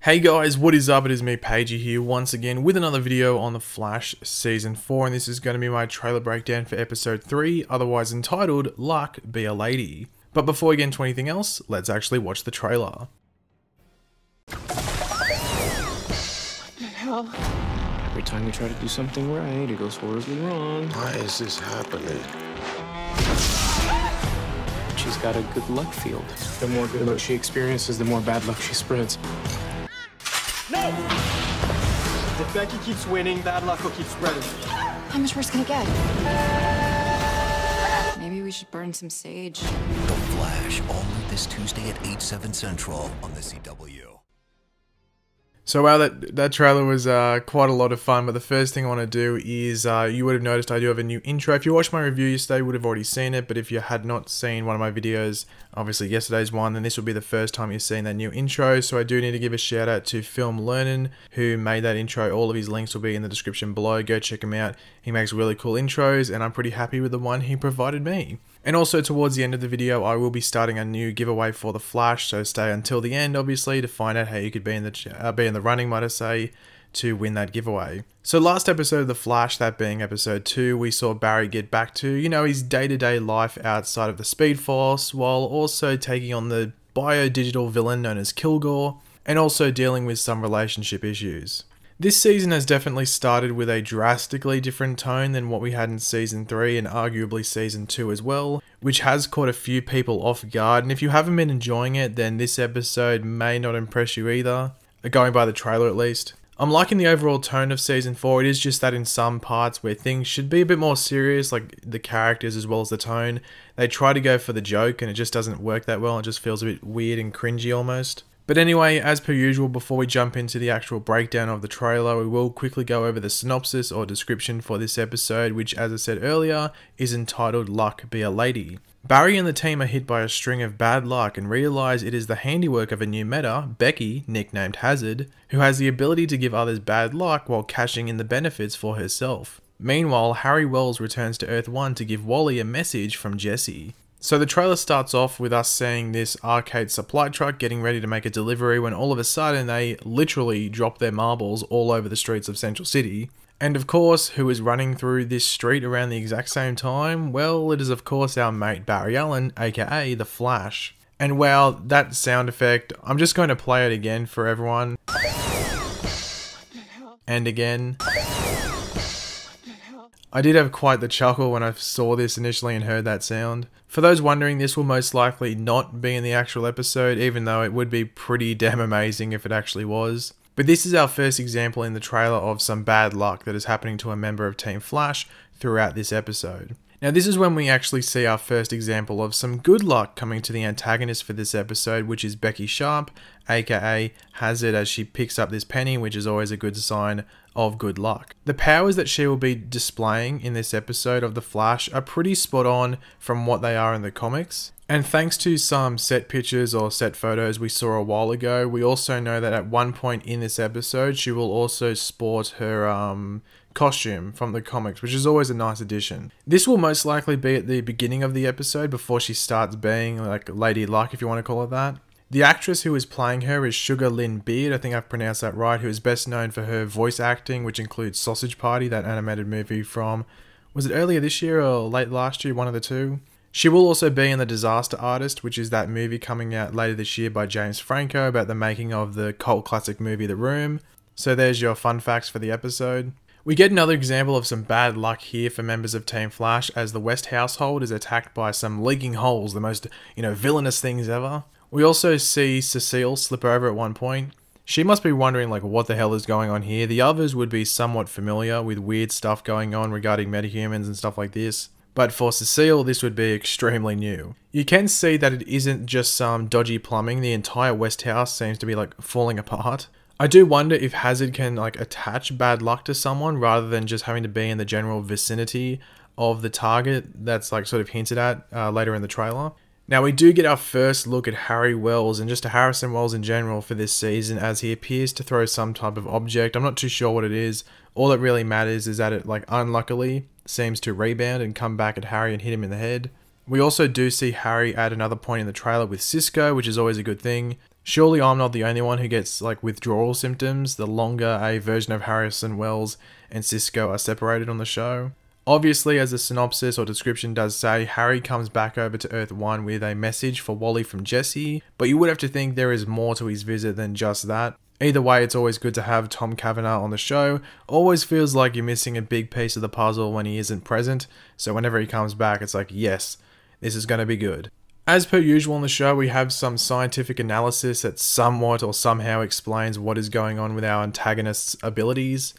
Hey guys, what is up? It is me, Pagey here, once again with another video on The Flash Season 4, and this is going to be my trailer breakdown for Episode 3, otherwise entitled, Luck Be a Lady. But before we get into anything else, let's actually watch the trailer. What the hell? Every time we try to do something right, it goes horribly wrong. Why is this happening? She's got a good luck field. The more good luck she experiences, the more bad luck she spreads. No! If Becky keeps winning, bad luck will keep spreading. How much worse can it get? Maybe we should burn some sage. The Flash, all new this Tuesday at 8/7 Central on the CW. So wow, that trailer was quite a lot of fun, but the first thing I want to do is, you would have noticed I do have a new intro. If you watched my review yesterday, you would have already seen it, but if you had not seen one of my videos, obviously yesterday's one, then this will be the first time you've seen that new intro. So I do need to give a shout out to Learnin, who made that intro. All of his links will be in the description below. Go check him out. He makes really cool intros, and I'm pretty happy with the one he provided me. And also towards the end of the video, I will be starting a new giveaway for The Flash, so stay until the end, obviously, to find out how you could be in the running, might I say, to win that giveaway. So last episode of The Flash, that being episode 2, we saw Barry get back to, his day-to-day life outside of the Speed Force, while also taking on the bio-digital villain known as Kilgore, and also dealing with some relationship issues. This season has definitely started with a drastically different tone than what we had in Season 3 and arguably Season 2 as well, which has caught a few people off guard, and if you haven't been enjoying it, then this episode may not impress you either, going by the trailer at least. I'm liking the overall tone of Season 4, it is just that in some parts where things should be a bit more serious, like the characters as well as the tone, they try to go for the joke and it just doesn't work that well, it just feels a bit weird and cringy almost. But anyway, as per usual, before we jump into the actual breakdown of the trailer, we will quickly go over the synopsis or description for this episode, which, as I said earlier, is entitled Luck Be a Lady. Barry and the team are hit by a string of bad luck and realise it is the handiwork of a new meta, Becky, nicknamed Hazard, who has the ability to give others bad luck while cashing in the benefits for herself. Meanwhile, Harry Wells returns to Earth 1 to give Wally a message from Jesse. So the trailer starts off with us seeing this arcade supply truck getting ready to make a delivery when all of a sudden they literally drop their marbles all over the streets of Central City. And of course, who is running through this street around the exact same time? Well, it is of course our mate Barry Allen, aka The Flash. And wow, that sound effect, I'm just going to play it again for everyone. And again. I did have quite the chuckle when I saw this initially and heard that sound. For those wondering, this will most likely not be in the actual episode, even though it would be pretty damn amazing if it actually was. But this is our first example in the trailer of some bad luck that is happening to a member of Team Flash throughout this episode. Now this is when we actually see our first example of some good luck coming to the antagonist for this episode, which is Becky Sharp, aka Hazard, as she picks up this penny, which is always a good sign of good luck. The powers that she will be displaying in this episode of The Flash are pretty spot on from what they are in the comics. And thanks to some set pictures or set photos we saw a while ago, we also know that at one point in this episode, she will also sport her costume from the comics, which is always a nice addition. This will most likely be at the beginning of the episode before she starts being like Lady Luck, if you want to call it that. The actress who is playing her is Sugar Lynn Beard, I think I've pronounced that right, who is best known for her voice acting, which includes Sausage Party, that animated movie from, was it earlier this year or late last year, one of the two? She will also be in The Disaster Artist, which is that movie coming out later this year by James Franco about the making of the cult classic movie The Room. So there's your fun facts for the episode. We get another example of some bad luck here for members of Team Flash as the West household is attacked by some leaking holes, the most, villainous things ever. We also see Cecile slip over at one point. She must be wondering what the hell is going on here. The others would be somewhat familiar with weird stuff going on regarding metahumans and stuff like this. But for Cecile, this would be extremely new. You can see that it isn't just some dodgy plumbing, the entire West house seems to be falling apart. I do wonder if Hazard can attach bad luck to someone rather than just having to be in the general vicinity of the target that's sort of hinted at later in the trailer. Now we do get our first look at Harry Wells and just to Harrison Wells in general for this season as he appears to throw some type of object. I'm not too sure what it is. All that really matters is that it unluckily seems to rebound and come back at Harry and hit him in the head. We also do see Harry at another point in the trailer with Cisco, which is always a good thing. Surely I'm not the only one who gets like withdrawal symptoms the longer a version of Harrison Wells and Cisco are separated on the show. Obviously, as the synopsis or description does say, Harry comes back over to Earth 1 with a message for Wally from Jesse, but you would have to think there is more to his visit than just that. Either way, it's always good to have Tom Cavanagh on the show. Always feels like you're missing a big piece of the puzzle when he isn't present, so whenever he comes back, it's like, yes, this is going to be good. As per usual on the show, we have some scientific analysis that somewhat or somehow explains what is going on with our antagonist's abilities.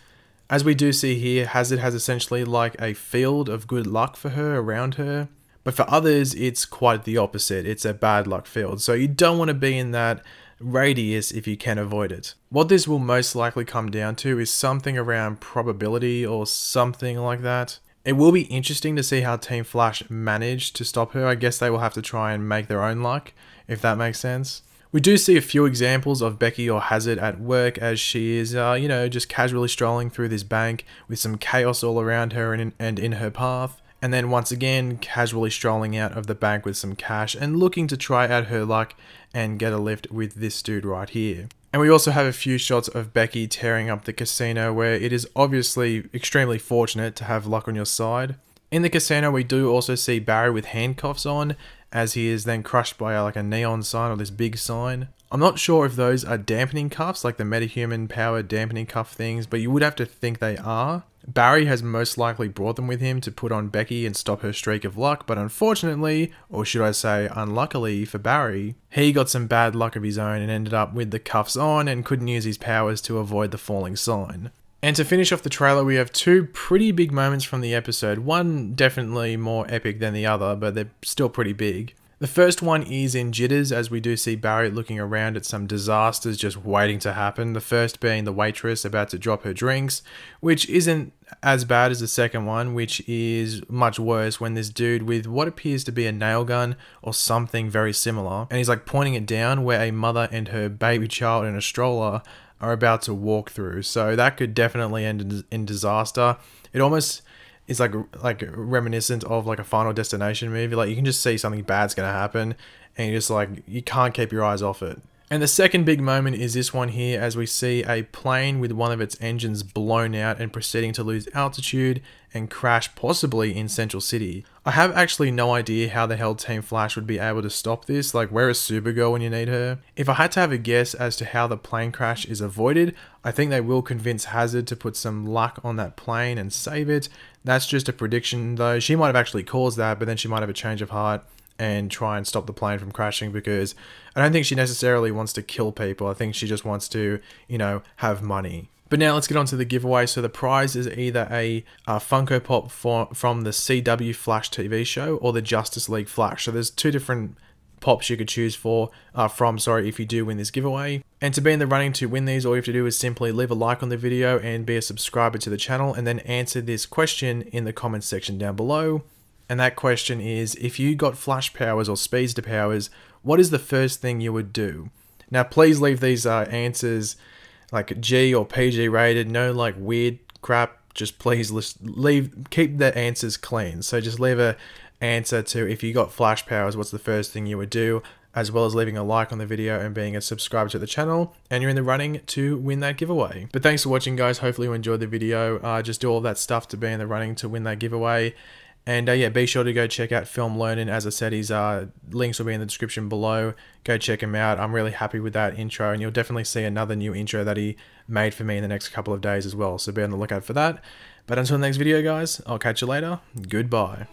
As we do see here, Hazard has essentially like a field of good luck for her around her, but for others, it's quite the opposite. It's a bad luck field, so you don't want to be in that radius if you can avoid it. What this will most likely come down to is something around probability or something like that. It will be interesting to see how Team Flash managed to stop her. I guess they will have to try and make their own luck, if that makes sense. We do see a few examples of Becky or Hazard at work as she is, just casually strolling through this bank with some chaos all around her and in her path. And then once again, casually strolling out of the bank with some cash and looking to try out her luck and get a lift with this dude right here. And we also have a few shots of Becky tearing up the casino where it is obviously extremely fortunate to have luck on your side. In the casino, we do also see Barry with handcuffs on as he is then crushed by like a neon sign or this big sign. I'm not sure if those are dampening cuffs, like the metahuman powered dampening cuff things, but you would have to think they are. Barry has most likely brought them with him to put on Becky and stop her streak of luck, but unfortunately, or should I say unluckily for Barry, he got some bad luck of his own and ended up with the cuffs on and couldn't use his powers to avoid the falling sign. And to finish off the trailer, we have two pretty big moments from the episode. One definitely more epic than the other, but they're still pretty big. The first one is in jitters as we do see Barry looking around at some disasters just waiting to happen. The first being the waitress about to drop her drinks, which isn't as bad as the second one, which is much worse when this dude with what appears to be a nail gun or something very similar, and he's like pointing it down where a mother and her baby child in a stroller are about to walk through. So that could definitely end in disaster. It almost is like reminiscent of like a Final Destination movie. Like you can just see something bad's gonna happen and you just like, you can't keep your eyes off it. And the second big moment is this one here as we see a plane with one of its engines blown out and proceeding to lose altitude and crash possibly in Central City. I have actually no idea how the hell Team Flash would be able to stop this. Like, where is Supergirl when you need her? If I had to have a guess as to how the plane crash is avoided, I think they will convince Hazard to put some luck on that plane and save it. That's just a prediction though. She might have actually caused that, but then she might have a change of heart and try and stop the plane from crashing, because I don't think she necessarily wants to kill people. I think she just wants to, have money. But now let's get on to the giveaway. So the prize is either a Funko Pop from the CW Flash TV show or the Justice League Flash. So there's two different pops you could choose if you do win this giveaway. And to be in the running to win these, all you have to do is simply leave a like on the video and be a subscriber to the channel, and then answer this question in the comments section down below. And that question is, if you got Flash powers or Speedster powers, what is the first thing you would do? Now please leave these answers like G or PG rated, no like weird crap, just please keep the answers clean. So just leave a answer to, if you got Flash powers, what's the first thing you would do, as well as leaving a like on the video and being a subscriber to the channel, and you're in the running to win that giveaway. But thanks for watching guys, hopefully you enjoyed the video. Just do all that stuff to be in the running to win that giveaway. And yeah, be sure to go check out Film Learnin. As I said, his links will be in the description below. Go check him out. I'm really happy with that intro, and you'll definitely see another new intro that he made for me in the next couple of days as well. So be on the lookout for that. But until the next video, guys, I'll catch you later. Goodbye.